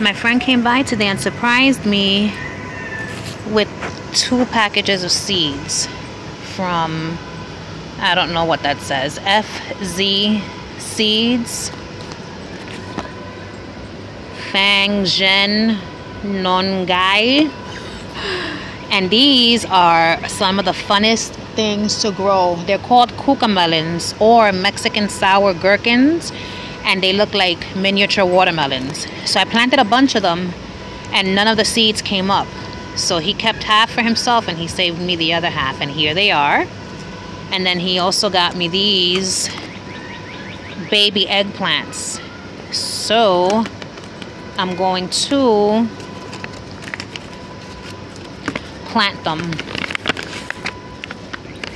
My friend came by today and surprised me with 2 packages of seeds from, I don't know what that says, FZ Seeds Fangzhen Nongai. And these are some of the funnest things to grow. They're called cucamelons or Mexican sour gherkins, and they look like miniature watermelons. So I planted a bunch of them and none of the seeds came up. So he kept half for himself and he saved me the other half, and here they are. And then he also got me these baby eggplants. So I'm going to plant them.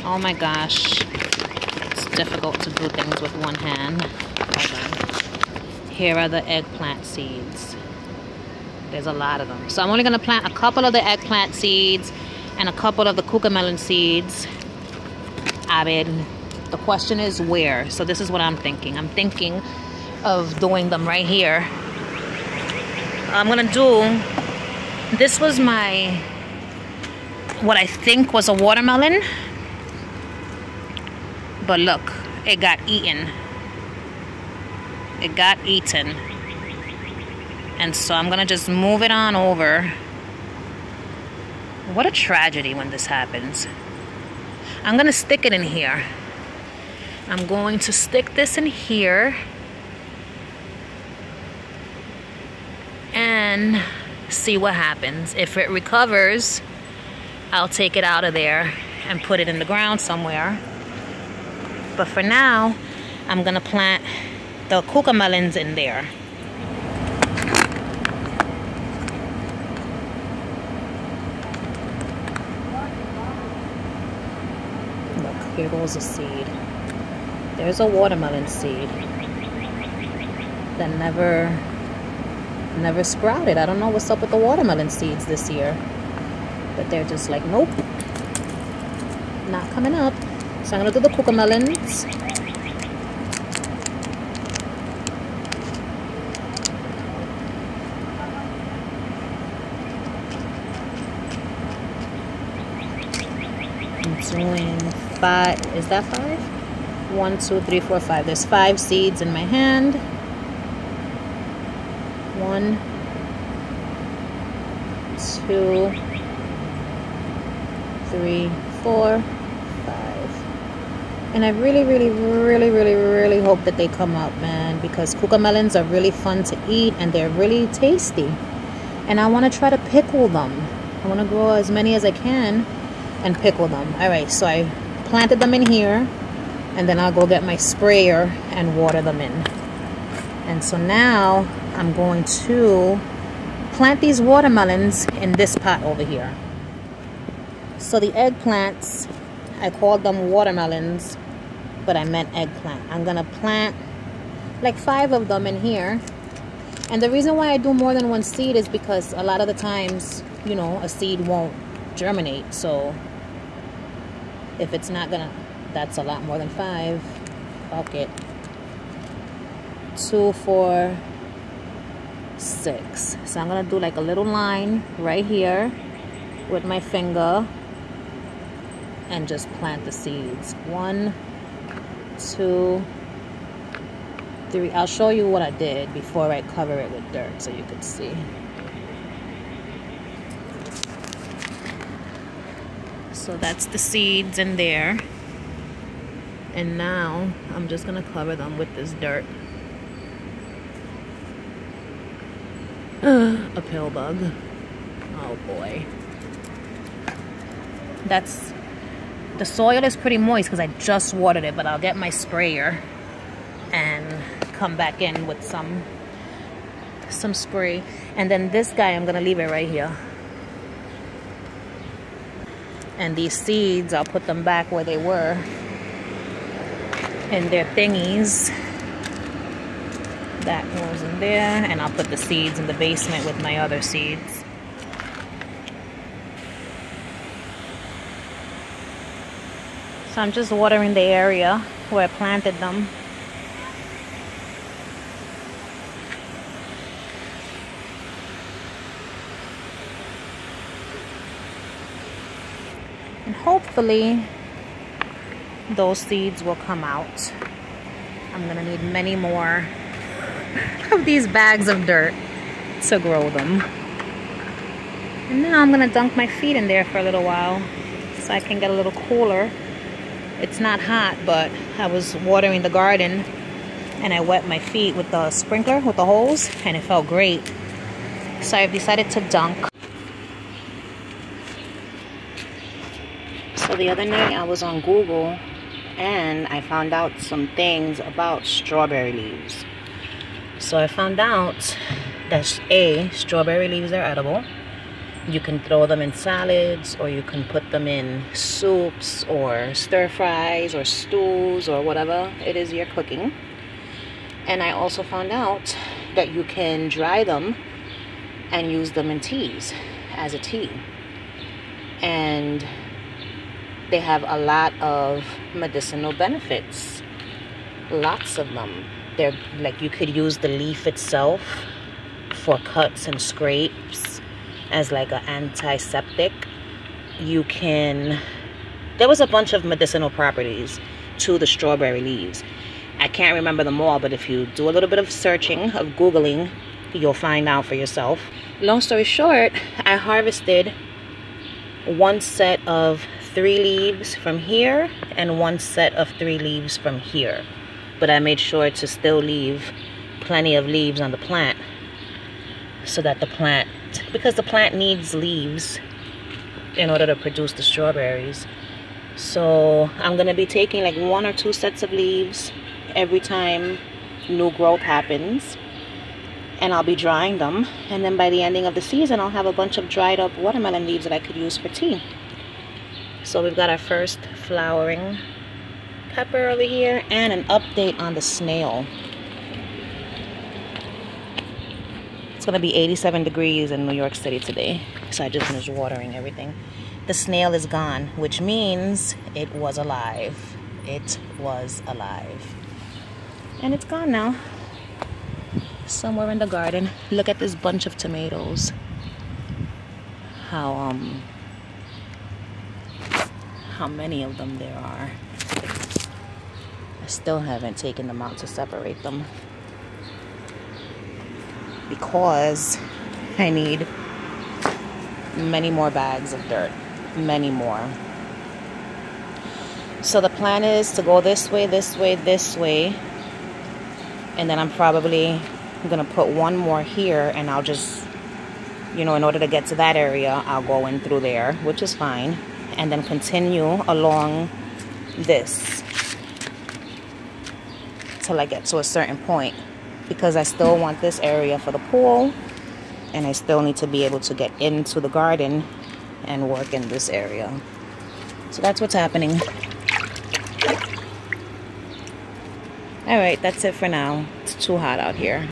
Oh my gosh, it's difficult to do things with one hand. Hold on. Here are the eggplant seeds. There's a lot of them. So I'm only going to plant a couple of the eggplant seeds and a couple of the cucamelon seeds. I mean, the question is where. So this is what I'm thinking. I'm thinking of doing them right here. I'm going to do, this was my, what I think was a watermelon. But look, it got eaten. It got eaten. And so I'm gonna just move it on over. What a tragedy when this happens. I'm gonna stick it in here. I'm going to stick this in here and see what happens. If it recovers, I'll take it out of there and put it in the ground somewhere. But for now, I'm gonna plant the cucamelons in there. Look, here goes a seed. There's a watermelon seed that never sprouted. I don't know what's up with the watermelon seeds this year. But they're just like, nope, not coming up. So I'm gonna do the cucamelons. I'm doing 5, is that 5? 1, 2, 3, 4, 5. There's 5 seeds in my hand. 1, 2, 3, 4, 5. And I really hope that they come up, man, because cucamelons are really fun to eat and they're really tasty. And I want to try to pickle them. I want to grow as many as I can and pickle them. Alright, so I planted them in here, and then I'll go get my sprayer and water them in. And so now I'm going to plant these watermelons in this pot over here. So the eggplants, I called them watermelons, but I meant eggplant. I'm gonna plant like 5 of them in here. And the reason why I do more than 1 seed is because a lot of the times, you know, a seed won't germinate. So if it's not gonna, that's a lot more than 5. Fuck it. 2, 4, 6. So I'm gonna do like a little line right here with my finger and just plant the seeds. 1, 2, 3. I'll show you what I did before I cover it with dirt so you can see. So that's the seeds in there. And now I'm just gonna cover them with this dirt. A pill bug. Oh boy. The soil is pretty moist because I just watered it, but I'll get my sprayer and come back in with some spray. And then this guy, I'm gonna leave it right here. And these seeds, I'll put them back where they were in their thingies. That goes in there, and I'll put the seeds in the basement with my other seeds. So I'm just watering the area where I planted them. hopefully those seeds will come out. I'm gonna need many more of these bags of dirt to grow them. And now I'm gonna dunk my feet in there for a little while so I can get a little cooler. It's not hot, but I was watering the garden and I wet my feet with the sprinkler, with the hose, and it felt great. So I've decided to dunk. So the other night I was on Google and I found out some things about strawberry leaves. So I found out that strawberry leaves are edible. You can throw them in salads, or you can put them in soups or stir fries or stews or whatever it is you're cooking. And I also found out that you can dry them and use them in teas as a tea. And they have a lot of medicinal benefits. Lots of them. They're like, you could use the leaf itself for cuts and scrapes as like an antiseptic. You can, there was a bunch of medicinal properties to the strawberry leaves. I can't remember them all, but if you do a little bit of searching, of Googling, you'll find out for yourself. Long story short, I harvested one set of 3 leaves from here and one set of 3 leaves from here. But I made sure to still leave plenty of leaves on the plant, so that the plant, because the plant needs leaves in order to produce the strawberries. So I'm gonna be taking like 1 or 2 sets of leaves every time new growth happens, and I'll be drying them, and then by the ending of the season I'll have a bunch of dried up watermelon leaves that I could use for tea. So we've got our first flowering pepper over here, and an update on the snail. It's gonna be 87 degrees in New York City today, so I just finished watering everything. The snail is gone, which means it was alive. It was alive. And it's gone now. Somewhere in the garden. Look at this bunch of tomatoes. How many of them there are. I still haven't taken them out to separate them, because I need many more bags of dirt. Many more. So the plan is to go this way, this way, this way. And then I'm probably gonna put one more here, and I'll just, you know, in order to get to that area, I'll go in through there, which is fine. And then continue along this till I get to a certain point, because I still want this area for the pool, and I still need to be able to get into the garden and work in this area. So that's what's happening. All right, that's it for now. It's too hot out here.